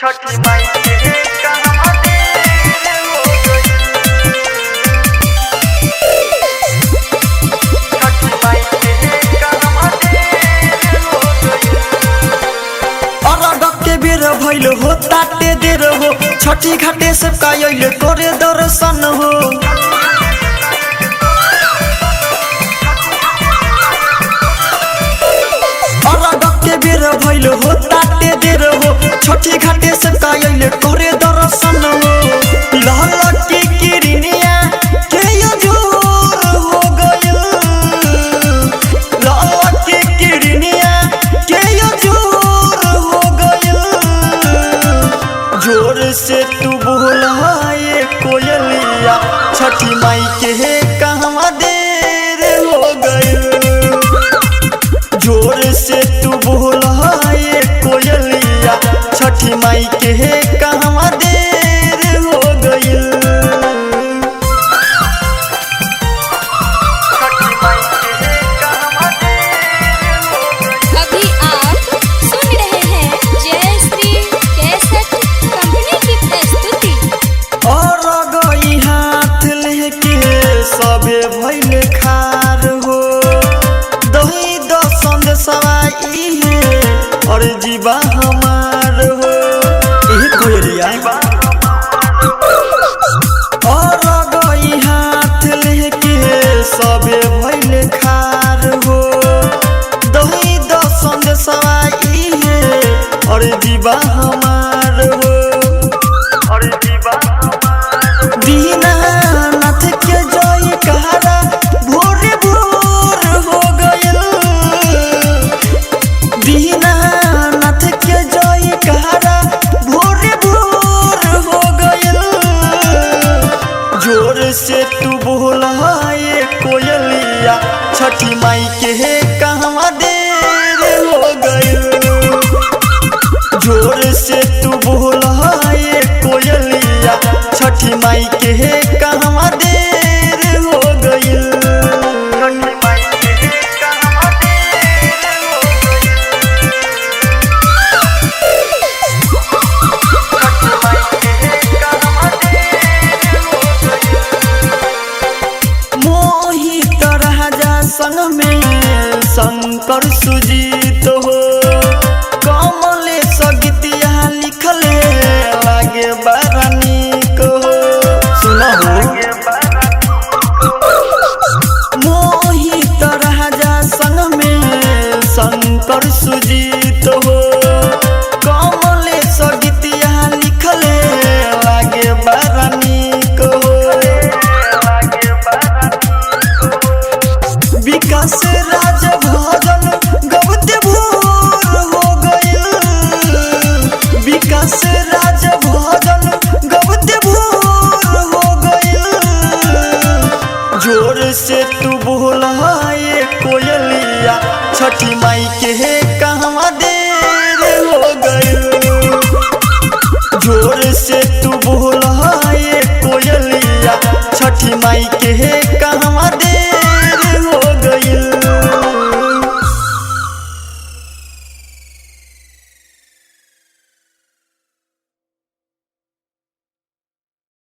छठी माई के कहवा देर हो गई। छठी माई के कहवा देर हो गई। अरग के बेर भइल हो ताते देर हो छठी घाटे से कायल करे दर्शन हो। अरग के बेर भइल हो ताते देर हो छठी घाटे से कायल करे दर्शन हो। लहल के किरनिया के जोर हो गइल। लहल के किरनिया के जोर हो गइल। जोर से तू बोलाए कोयलिया छठी माई के कहवा देर हो गइल। जोर से तू बोलाए कोयलिया छठी माई के कहवा देर हो गइल। छठी माई के कहवा देर हो गई। अभी आप सुन रहे हैं जय श्री कैसेट कंपनी की प्रस्तुति। और गई हाथ लेके सबे भइल खार हो। दही दसन सवाई है और जीवा हमार हो। एही कोयलिया और गई हाथ लेके सबे भइल खार हो। दही दसन सवाई है और जीवा हमार हो। और जीवा दीनानाथ के जय कहरा भोर भोर हो गइल। दीनानाथ के जय कहरा भोर भोर हो गइल। जोर से तू बोलाए कोयलिया छठी माई के कहवा देर हो गइल। जोर से तू बोलाए कोयलिया छठी माई के कहवा देर हो गइल। छठी माई के कहवा देर हो गई। छठी माई के कहवा देर हो गई। मोहित राजा संग में शंकर सुजीत हो। कमलेश गीतिया लिखले लागे बड़ा नीक हो। सुना हो मोहित राजा संग में शंकर सुजीत हो। कमलेश गीतिया लिखले लागे बड़ा नीक हो। विकास राज भजन गबते भोर हो गइल। विकास राज भजन गबते भोर हो गइल। जोर से तू बोलाए कोयलिया छठी माई के कहवा देर हो गइल। जोर से तू बोलाए कोयलिया छठी माई के कहवा देर